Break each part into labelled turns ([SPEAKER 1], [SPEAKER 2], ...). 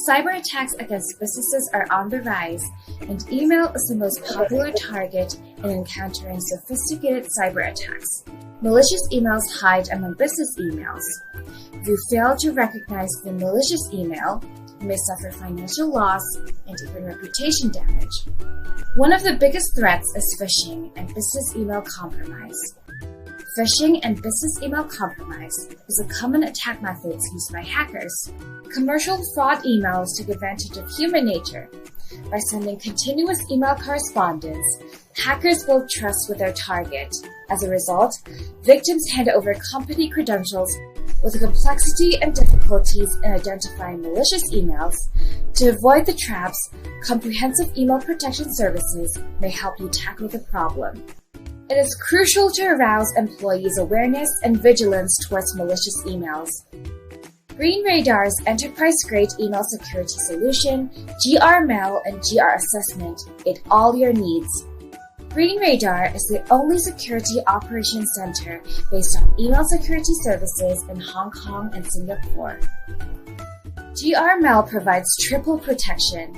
[SPEAKER 1] Cyber attacks against businesses are on the rise, and email is the most popular target in encountering sophisticated cyber attacks. Malicious emails hide among business emails. If you fail to recognize the malicious email, you may suffer financial loss and even reputation damage. One of the biggest threats is phishing and business email compromise. Phishing and business email compromise is a common attack method used by hackers. Commercial fraud emails take advantage of human nature. By sending continuous email correspondence, hackers build trust with their target. As a result, victims hand over company credentials. With the complexity and difficulties in identifying malicious emails, to avoid the traps, comprehensive email protection services may help you tackle the problem. It is crucial to arouse employees' awareness and vigilance towards malicious emails. Green Radar's enterprise-grade email security solution, GRMail and GR Assessment meet all your needs. Green Radar is the only security operations center based on email security services in Hong Kong and Singapore. GRMail provides triple protection,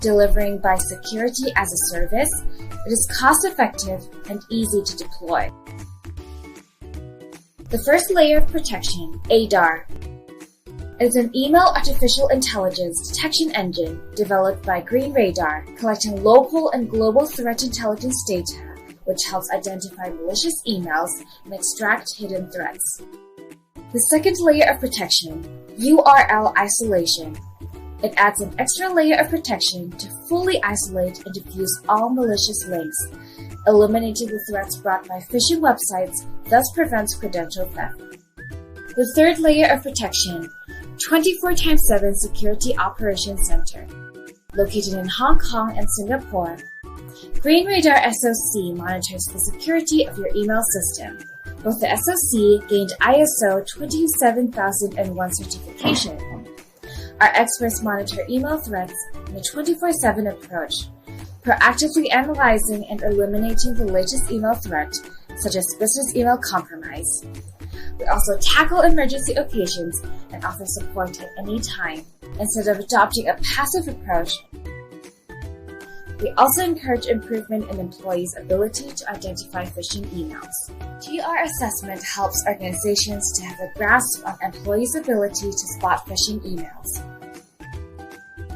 [SPEAKER 1] delivering by security as a service. It is cost-effective and easy to deploy. The first layer of protection, ADAR. It is an email artificial intelligence detection engine developed by Green Radar, collecting local and global threat intelligence data, which helps identify malicious emails and extract hidden threats. The second layer of protection, URL isolation. It adds an extra layer of protection to fully isolate and diffuse all malicious links, eliminating the threats brought by phishing websites, thus prevents credential theft. The third layer of protection, 24x7 Security Operations Center. Located in Hong Kong and Singapore, Green Radar SOC monitors the security of your email system. Both the SOC gained ISO 27001 certification. Our experts monitor email threats in a 24/7 approach, proactively analyzing and eliminating the latest email threat, such as business email compromise. We also tackle emergency occasions and offer support at any time, instead of adopting a passive approach. We also encourage improvement in employees' ability to identify phishing emails. GR assessment helps organizations to have a grasp on employees' ability to spot phishing emails.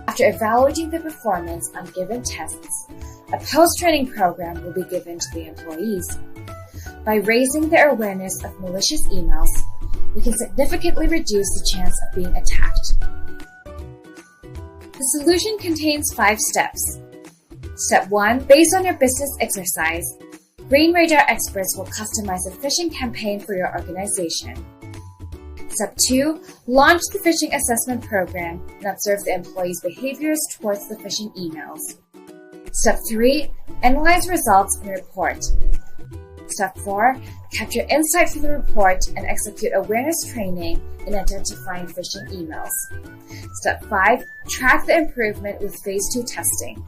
[SPEAKER 1] After evaluating the performance on given tests, a post-training program will be given to the employees. By raising their awareness of malicious emails, we can significantly reduce the chance of being attacked. The solution contains 5 steps. Step 1. Based on your business exercise, Green Radar experts will customize a phishing campaign for your organization. Step 2. Launch the phishing assessment program and observe the employees' behaviors towards the phishing emails. Step 3. Analyze results and report. Step 4. Capture insight from the report and execute awareness training in identifying phishing emails. Step 5. Track the improvement with Phase 2 testing.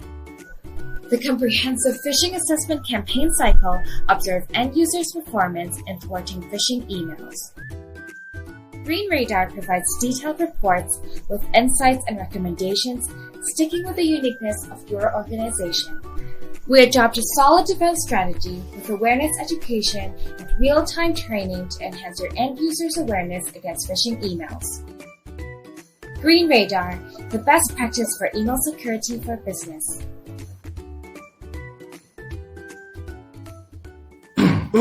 [SPEAKER 1] The comprehensive phishing assessment campaign cycle observes end users' performance in thwarting phishing emails. Green Radar provides detailed reports with insights and recommendations, sticking with the uniqueness of your organization. We adopt a solid defense strategy with awareness education and real-time training to enhance your end users' awareness against phishing emails. Green Radar, the best practice for email security for business.
[SPEAKER 2] ฮ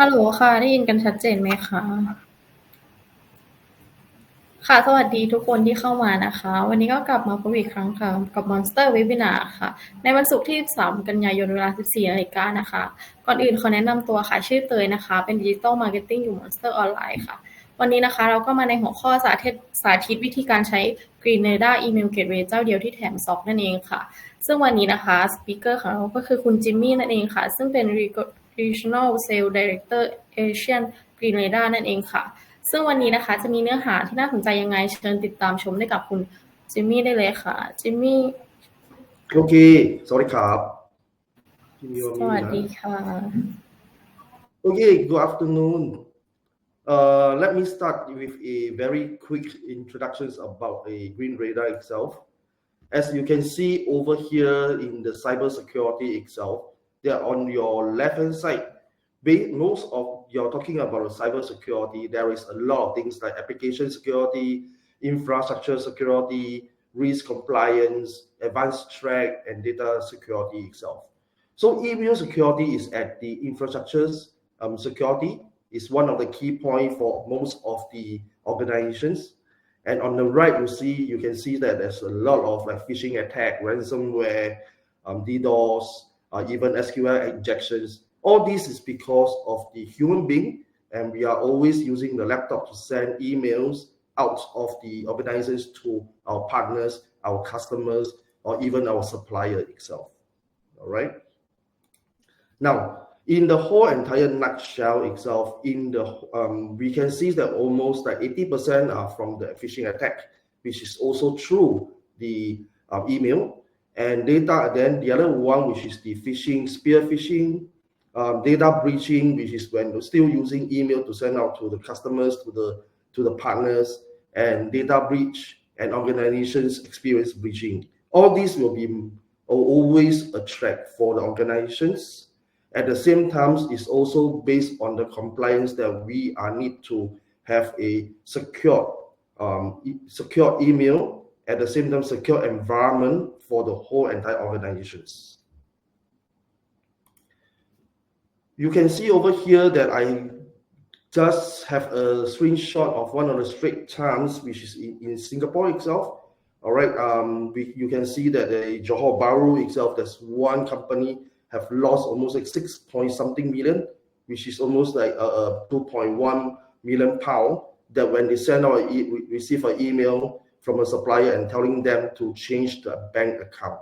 [SPEAKER 2] ัลโหลค่ะได้ยินกันชัดเจนไหมคะค่ะสวัสดีทุกคนที่เข้ามานะคะวันนี้ก็กลับมาพบอีกครั้งค่ะกับ Monster Webinar ค่ะในวันศุกร์ที่13กันยายนเวลา 14:00 นนะคะก่อนอื่นขอแนะนำตัวค่ะชื่อเตยนะคะเป็น Digital Marketing อยู่ Monster ออนไลน์ค่ะ วันนี้นะคะเราก็มาในหัวข้อสาธิตวิธีการใช้ Green Radar Email Gateway เจ้าเดียวที่แถม SOC นั่นเองค่ะซึ่งวันนี้นะคะสปีกเกอร์ของเราก็คือคุณจิมมี่นั่นเองค่ะซึ่งเป็น Regional Sales Director ASEAN Green Radar นั่นเองค่ะซึ่งวันนี้นะคะจะมีเนื้อหาที่น่าสนใจยังไงเชิญติดตามชมได้กับคุณจิมมี่ได้เลยค่ะจิมมี่
[SPEAKER 3] โอเคสวัสดีครับ
[SPEAKER 2] สวัสดีค่ะ
[SPEAKER 3] Okay, good afternoon. Let me start with a very quick introduction about a green radar itself. As you can see over here in the cybersecurity itself, there on your left-hand side, most of you're talking about cybersecurity. There is a lot of things like application security, infrastructure security, risk compliance, advanced threat, and data security itself. So email security is at the infrastructures security is one of the key points for most of the organizations. And on the right, you can see that there's a lot of like phishing attack, ransomware, DDoS, even SQL injections. All this is because of the human being, and we are always using the laptop to send emails out of the organizations to our partners, our customers, or even our supplier itself. All right. Now, in the whole entire nutshell itself, we can see that almost like 80% are from the phishing attack, which is also through the email and data. Then the other one, which is the phishing, spear phishing, data breaching, which is when we're still using email to send out to the customers, to the partners, and data breach and organizations experience breaching. All these will be always a threat for the organizations. At the same time, it's also based on the compliance that we need to have a secure email, at the same time secure environment for the whole entire organizations. You can see over here that I just have a screenshot of one of the Straits Times, which is in Singapore itself. All right, you can see that Johor Bahru itself, there's one company have lost almost like 6-point-something million, which is almost like 2.1 million pound, that when they send out receive an email from a supplier and telling them to change the bank account.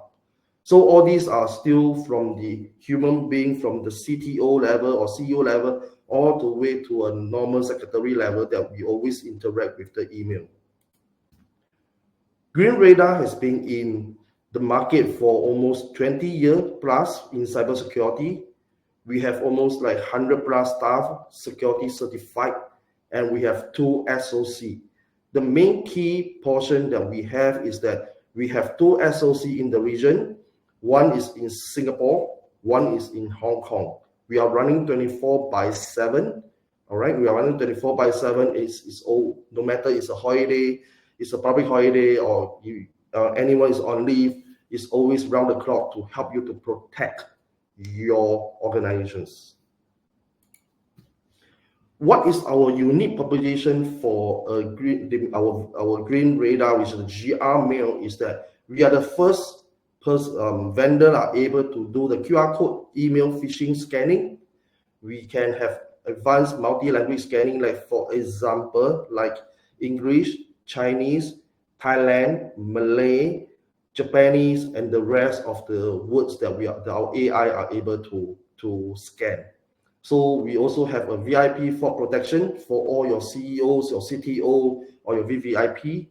[SPEAKER 3] So all these are still from the human being, from the CTO level or CEO level, all the way to a normal secretary level that we always interact with the email. Green Radar has been in the market for almost 20 years plus in cybersecurity. We have almost like 100 plus staff security certified, and we have 2 SOC. The main key portion that we have is that we have 2 SOC in the region. One is in Singapore, one is in Hong Kong. We are running 24/7. All right, we are running 24/7. It's all, no matter it's a holiday, it's a public holiday, or anyone is on leave, is always round the clock to help you to protect your organizations. What is our unique proposition for our Green Radar, which is the GR Mail, is that we are the first vendor are able to do the QR code email phishing scanning. We can have advanced multi-language scanning, like for example, like English, Chinese, Thailand, Malay, Japanese, and the rest of the words that our AI are able to scan. So we also have a VIP fraud protection for all your CEOs, your CTO, or your VVIP.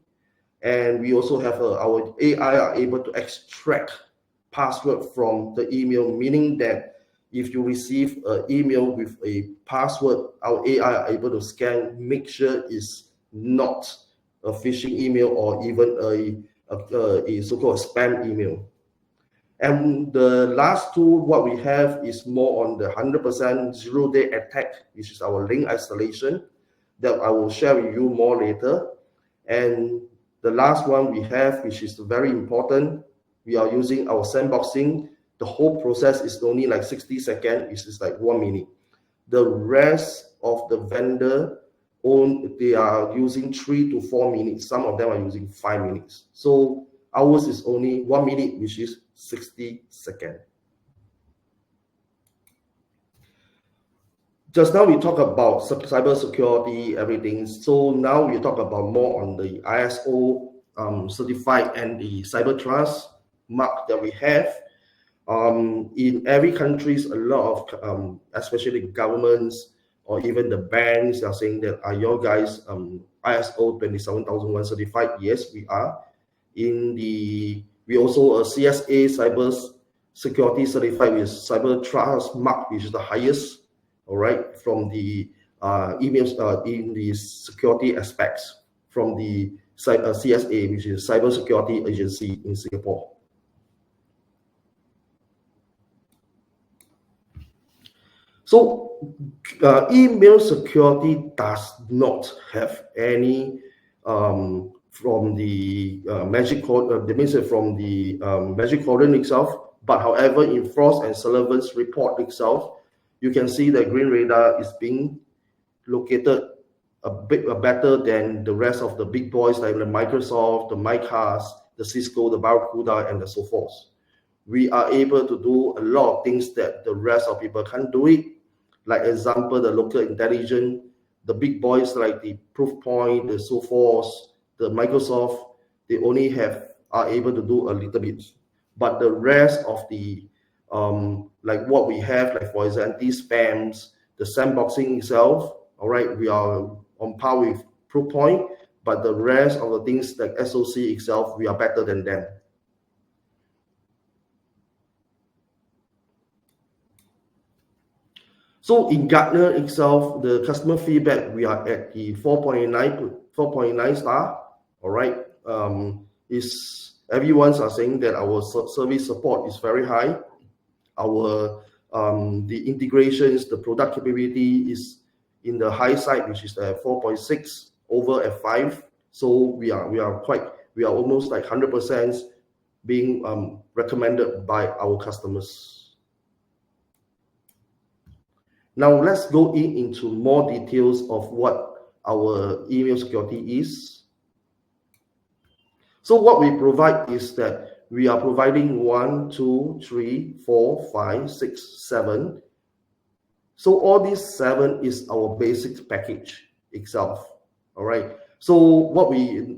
[SPEAKER 3] And we also have our AI are able to extract password from the email, meaning that if you receive an email with a password, our AI are able to scan, make sure it's not a phishing email or even a so-called spam email. And the last tool, what we have is more on the 100% zero-day attack, which is our link isolation, that I will share with you more later. And the last one we have, which is very important, we are using our sandboxing. The whole process is only like 60 seconds, which is like 1 minute. The rest of the vendor, they are using 3 to 4 minutes. Some of them are using 5 minutes. So ours is only 1 minute, which is 60 seconds. just now we talk about cyber security, everything. So now we talk about more on the ISO certified and the cyber trust mark that we have. In every countries, a lot of, especially governments or even the banks are saying that, are your guys ISO 27001 certified? Yes, we are. We also a CSA cyber security certified with cyber trust mark, which is the highest, all right, from the emails in the security aspects from the CSA, which is Cyber Security Agency in Singapore. So email security does not have any from the magic code, from the magic quadrant itself. But however, in Frost and Sullivan's report itself, you can see that Green Radar is being located a bit better than the rest of the big boys like the Microsoft, the Micas, the Cisco, the Barracuda, and the so forth. We are able to do a lot of things that the rest of people can't do it. Like example, the local intelligence, the big boys like the Proofpoint, the so forth, the Microsoft, they only are able to do a little bit. But the rest of the like what we have, like for example, anti-spams, the sandboxing itself, all right, we are on par with Proofpoint, but the rest of the things like SOC itself, we are better than them. So in Gartner itself, the customer feedback, we are at the 4.9 star, all right. Everyone's are saying that our service support is very high. Our the integrations, the product capability is in the high side, which is at 4.6 over at 5. So we are almost like 100% being recommended by our customers. Now let's go into more details of what our email security is. So what we provide is that we are providing 1, 2, 3, 4, 5, 6, 7. So all these 7 is our basic package itself. All right. So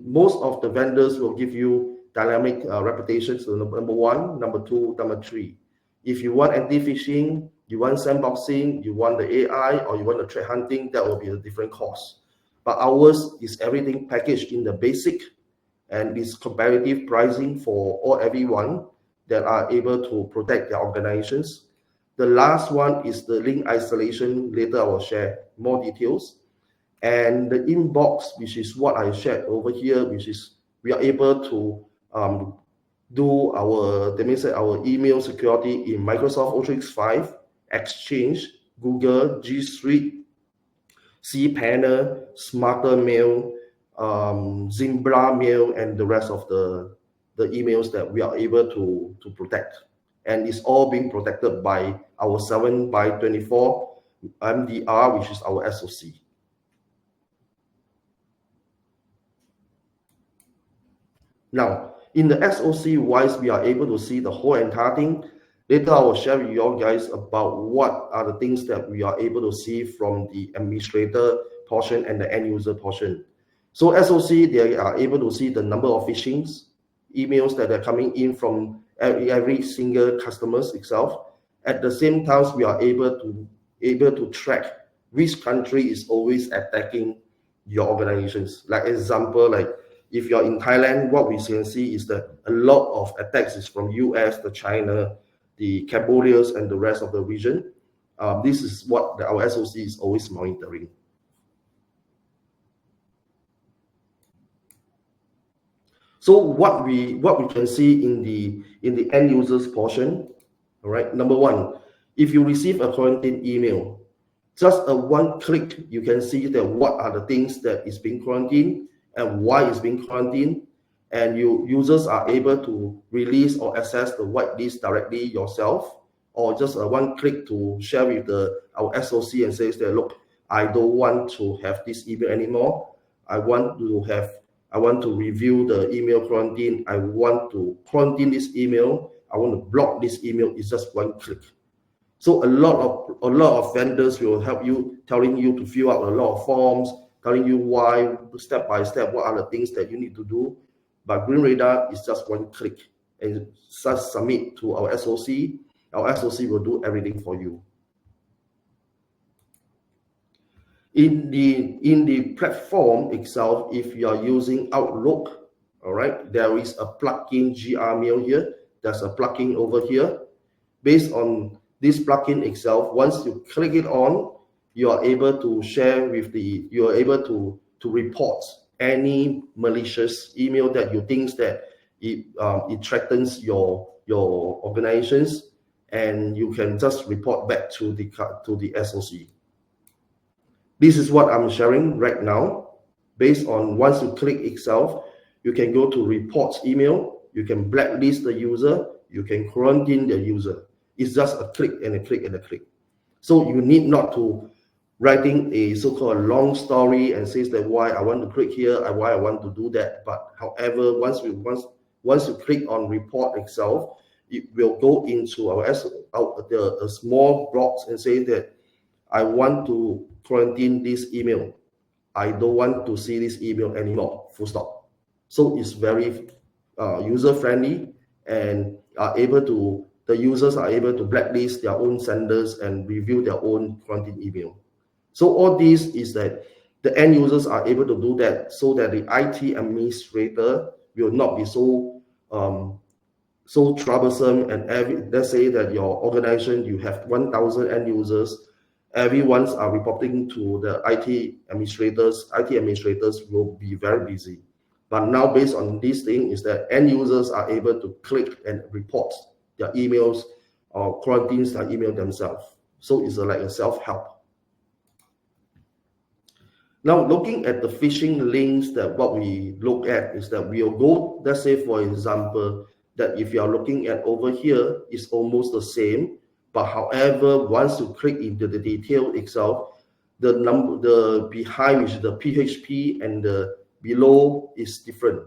[SPEAKER 3] most of the vendors will give you dynamic reputations. So number 1, number 2, number 3. If you want anti-phishing, you want sandboxing, you want the AI, or you want the threat hunting, that will be a different cost. But ours is everything packaged in the basic, and is comparative pricing for everyone that are able to protect their organizations. The last one is the link isolation. Later I will share more details. And the inbox, which is what I shared over here, which is we are able to do our email security in Microsoft 365, Exchange, Google, G Suite, cPanel, Smarter Mail, Zimbra Mail, and the rest of the emails that we are able to protect. And it's all being protected by our 7x24 MDR, which is our SOC. Now, in the SOC wise, we are able to see the whole entire thing. Later, I will share with you guys about what are the things that we are able to see from the administrator portion and the end user portion. So SOC, they are able to see the number of phishings, emails that are coming in from every single customers itself. At the same time, we are able to track which country is always attacking your organizations. Like example, like if you're in Thailand, what we can see is that a lot of attacks is from US, the China, the Cambodians, and the rest of the region. This is what our SOC is always monitoring. So what we can see in the end users portion, all right. Number 1, if you receive a quarantine email, just a one click, you can see that what are the things that is being quarantined and why it's being quarantined, and users are able to release or access the whitelist directly yourself, or just a one click to share with our SOC and says that, look, I don't want to have this email anymore. I want to review the email quarantine. I want to quarantine this email. I want to block this email. It's just one click. So a lot of vendors will help you, telling you to fill out a lot of forms, telling you why, step by step, what are the things that you need to do. But Green Radar is just one click and just submit to our SOC. Our SOC will do everything for you. In the platform itself, if you are using Outlook, all right, there is a plugin GRmail here. There's a plugin over here. Based on this plugin itself, once you click it on, you are able to share with you are able to report any malicious email that you think that it threatens your organizations, and you can just report back to the SOC. This is what I'm sharing right now. Based on once you click itself, you can go to reports email, you can blacklist the user, you can quarantine the user. It's just a click and a click and a click. So you need not to writing a so-called long story and says that why I want to click here, why I want to do that. But however, once you click on report itself, it will go into a small box and say that I want to quarantine this email. I don't want to see this email anymore, full stop. So it's very user-friendly, and the users are able to blacklist their own senders and review their own quarantine email. So all this is that the end users are able to do that so that the IT administrator will not be so troublesome. And let's say that your organization, you have 1,000 end users, everyone's are reporting to the IT administrators. IT administrators will be very busy. But now, based on this thing, is that end users are able to click and report their emails or quarantines their email themselves. So it's like a self-help. Now, looking at the phishing links, that what we look at is that we'll go, let's say, for example, that if you are looking at over here, it's almost the same. But however, once you click into the detail itself, the behind, which is the PHP, and the below is different.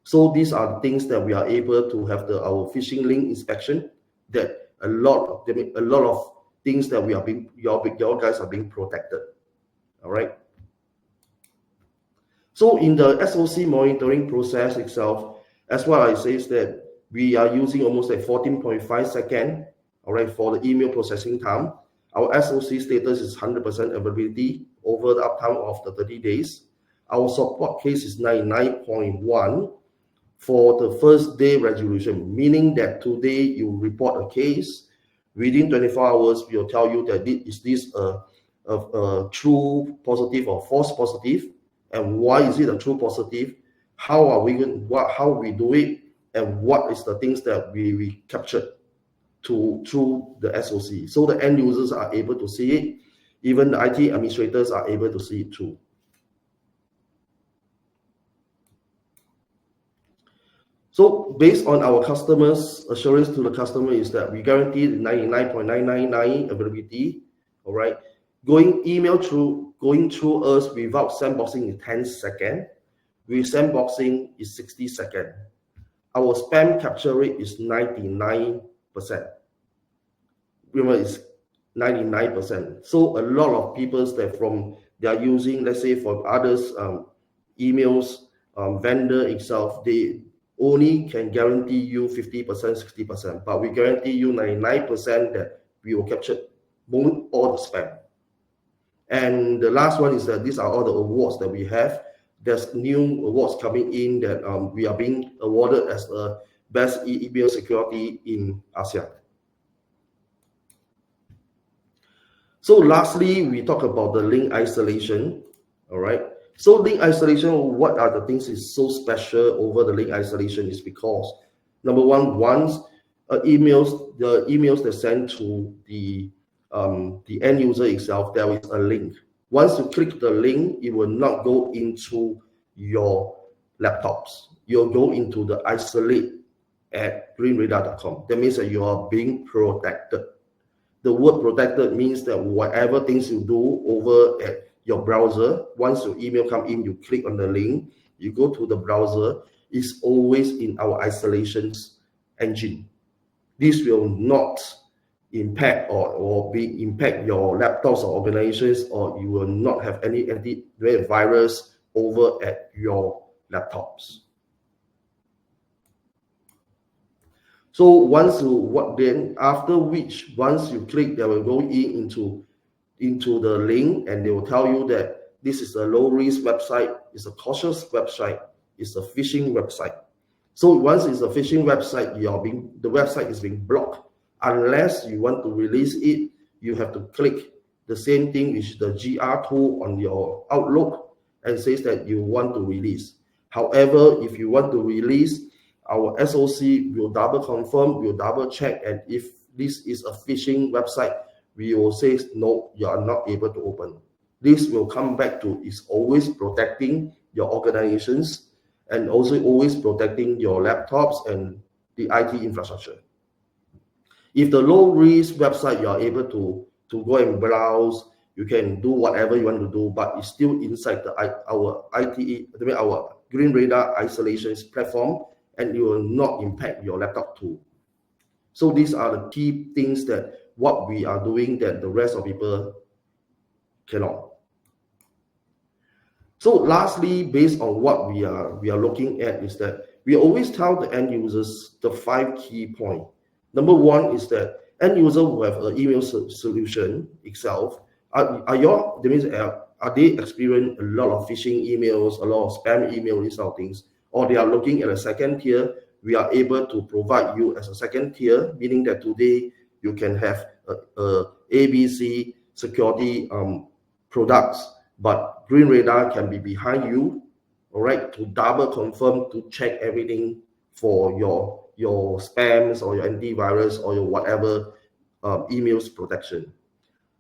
[SPEAKER 3] So these are things that we are able to have our phishing link inspection. That a lot of things that your guys are being protected. All right. So in the SOC monitoring process itself, as what I say is that we are using almost like 14.5 seconds. All right, for the email processing time. Our SOC status is 100% availability over the uptime of the 30 days. Our support case is 99.1 for the first day resolution, meaning that today you report a case, within 24 hours, we'll tell you that is this a true positive or false positive, and why is it a true positive, how we do it, and what is the things that we captured through the SOC. So the end users are able to see it, even the IT administrators are able to see it too. So based on our customers' assurance to the customer is that we guarantee 99.999 availability. All right, going through us without sandboxing is 10 seconds. With sandboxing is 60 seconds. Our spam capture rate is 99%. Remember, it's 99%. So a lot of people that they are using, let's say for others, emails, vendor itself, they only can guarantee you 50%, 60%, but we guarantee you 99% that we will capture all the spam. And the last one is that these are all the awards that we have. There's new awards coming in that we are being awarded as the best email security in ASEAN. So lastly, we talk about the link isolation. All right. So link isolation, what are the things is so special over the link isolation is because number one, once the emails that send to the end user itself, there is a link. Once you click the link, it will not go into your laptops. You'll go into the isolate at greenradar.com. That means that you are being protected. The word protected means that whatever things you do over at your browser, once your email come in, you click on the link, you go to the browser, it's always in our isolations engine. This will not impact or be impact your laptops or organizations, or you will not have any antivirus over at your laptops. So once after which, once you click, they will go into the link, and they will tell you that this is a low risk website, it's a cautious website, it's a phishing website. So once it's a phishing website, the website is being blocked. Unless you want to release it, you have to click the same thing, which is the GR tool on your Outlook, and says that you want to release. However, if you want to release, our SOC will double confirm, will double check, and if this is a phishing website, we will say no, you are not able to open. This will come back to is always protecting your organizations and also always protecting your laptops and the IT infrastructure. If the low risk website, you are able to go and browse, you can do whatever you want to do, but it's still inside our Green Radar isolations platform, and it will not impact your laptop too. So these are the key things that what we are doing that the rest of people cannot. So lastly, based on what we are looking at, is that we always tell the end users the 5 key points. Number one is that end user will have an email solution itself. Are they experiencing a lot of phishing emails, a lot of spam emails, these sort of things, or they are looking at a second tier? We are able to provide you as a second tier, meaning that today you can have a ABC security products, but Green Radar can be behind you, all right, to double confirm, to check everything for your spams or your antivirus or your whatever emails protection.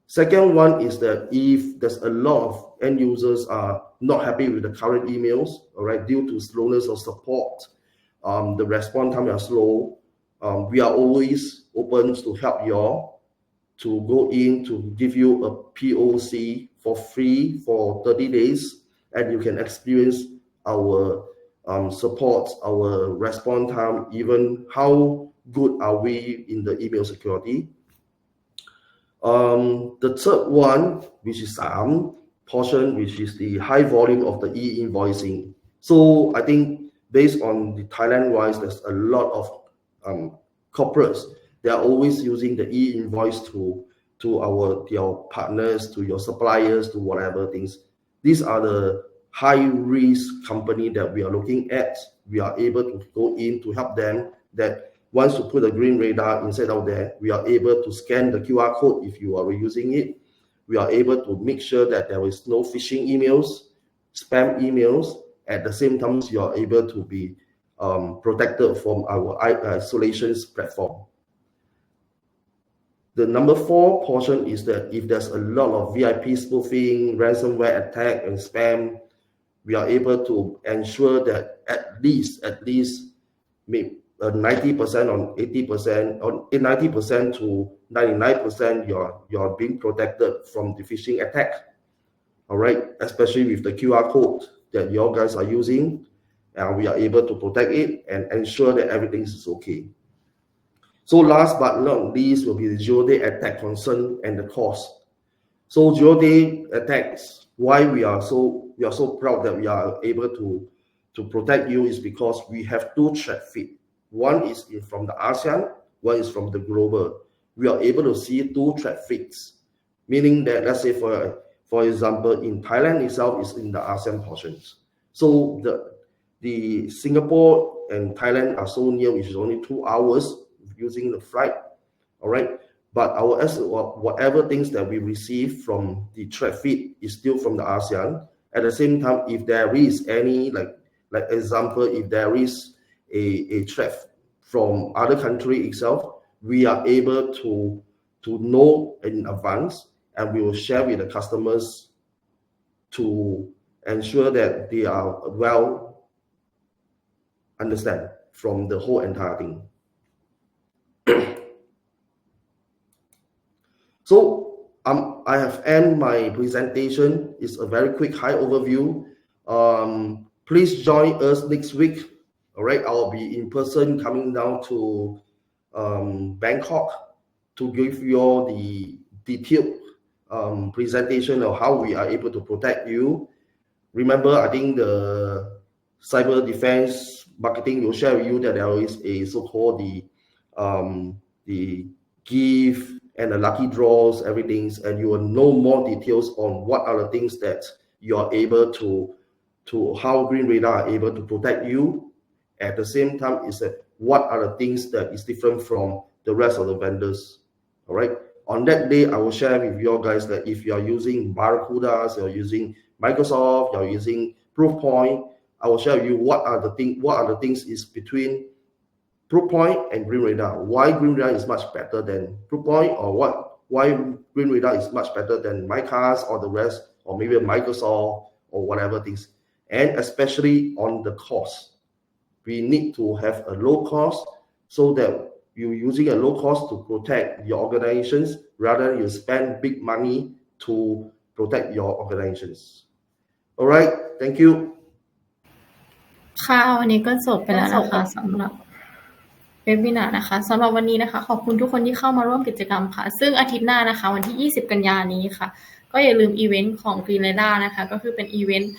[SPEAKER 3] Second one is that if there's a lot of end users are not happy with the current emails, all right, due to slowness of support, the response time is slow, we are always open to help you all to go in to give you a POC for free for 30 days, and you can experience our support, our response time, even how good are we in the email security. The third one, which is portion, which is the high volume of the e-invoicing. So I think based on the Thailand wise, there's a lot of corporates. They are always using the e-invoice to your partners, to your suppliers, to whatever things. These are the high risk company that we are looking at. We are able to go in to help them, that once you put a Green Radar inside out there, we are able to scan the QR code if you are using it. We are able to make sure that there is no phishing emails, spam emails. At the same time, you are able to be protected from our isolations platform. The number 4 portion is that if there's a lot of VIP spoofing, ransomware attack, and spam, we are able to ensure that at least maybe 90% or 80% or 90% to 99% you're being protected from the phishing attack. All right, especially with the QR code that you guys are using, and we are able to protect it and ensure that everything is okay. So last but not least will be the zero-day attack concern and the cost. So zero-day attacks, why we are so proud that we are able to protect you is because we have 2 threat feed. One is from the ASEAN, one is from the global. We are able to see 2 threat feeds, meaning that, let's say for example, in Thailand itself is in the ASEAN portions. So the Singapore and Thailand are so near, which is only 2 hours using the flight, all right? But whatever things that we receive from the threat feed is still from the ASEAN. At the same time, if there is any, like example, if there is a threat from other country itself, we are able to know in advance, and we will share with the customers to ensure that they are well understand from the whole entire thing. So I have ended my presentation. It's a very quick high overview. Please join us next week. All right, I'll be in person coming down to Bangkok to give you all the detailed presentation of how we are able to protect you. Remember, I think the cyber defense marketing will share with you that there is a so-called the gift and the lucky draws, everything, and you will know more details on what are the things that you are able to how Green Radar are able to protect you. At the same time, is that what are the things that is different from the rest of the vendors. All right. On that day, I will share with you guys that if you are using Barracudas, you're using Microsoft, you're using Proofpoint, I will share with you what are the things is between Proofpoint and Green Radar. Why Green Radar is much better than Proofpoint, or why Green Radar is much better than MyCars or the rest, or maybe Microsoft or whatever things. And especially on the cost, we need to have a low cost so that you're using a low cost to protect your organizations rather than you spend big money to protect your organizations. All right, thank you.
[SPEAKER 2] ค่ะวันนี้ก็จบไปแล้วนะคะสำหรับเว็บวินานะคะสำหรับวันนี้นะคะขอบคุณทุกคนที่เข้ามาร่วมกิจกรรมค่ะซึ่งอาทิตย์หน้านะคะวันที่20กันยายนนี้ค่ะก็อย่าลืมอีเวนต์ของ Green Radar นะคะก็คือเป็นอีเวนต์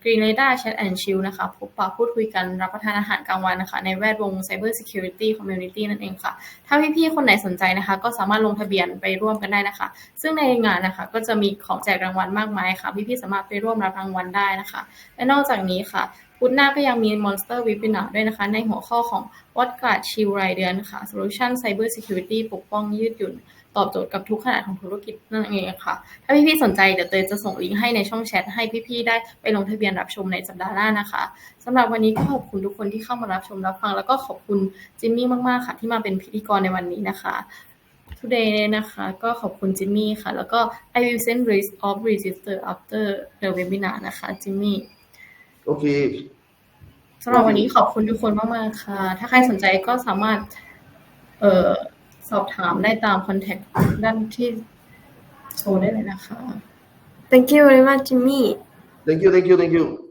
[SPEAKER 2] Green Radar Chat and Chill นะคะพบปะพูดคุยกันรับประทานอาหารกลางวันนะคะในแวดวง Cyber Security Community นั่นเองค่ะถ้าพี่ๆคนไหนสนใจนะคะก็สามารถลงทะเบียนไปร่วมกันได้นะคะซึ่งในงานนะคะก็จะมีของแจกรางวัลมากมายค่ะพี่ๆสามารถไปร่วมรับรางวัลได้นะคะและนอกจากนี้ค่ะพุธหน้าก็ยังมี Monster Webinar ด้วยนะคะในหัวข้อของ What Guard Shield รายเดือนค่ะ Solution Cyber Security ปกป้องยืดหยุ่นตอบโจทย์กับทุกขนาดของธุรกิจนั่นเองค่ะถ้าพี่ๆสนใจเดี๋ยวเตยจะส่งลิงก์ให้ในช่องแชทให้พี่ๆได้ไปลงทะเบียนรับชมในสัปดาห์หน้านะคะสำหรับวันนี้ก็ขอบคุณทุกคนที่เข้ามารับชมรับฟังแล้วก็ขอบคุณจิมมี่มากๆค่ะที่มาเป็นพิธีกรในวันนี้นะคะ Today นะคะก็ขอบคุณจิมมี่ค่ะแล้วก็ I will send list of register after the webinar นะคะจิมมี่
[SPEAKER 3] โอเค
[SPEAKER 2] สำหรับวันนี้ขอบคุณทุกคนมากๆค่ะถ้าใครสนใจก็สามารถสอบถามได้ตาม contact ด้านที่โชว์ได้เลยนะคะ
[SPEAKER 4] Thank you very much, Jimmy.
[SPEAKER 3] Thank you.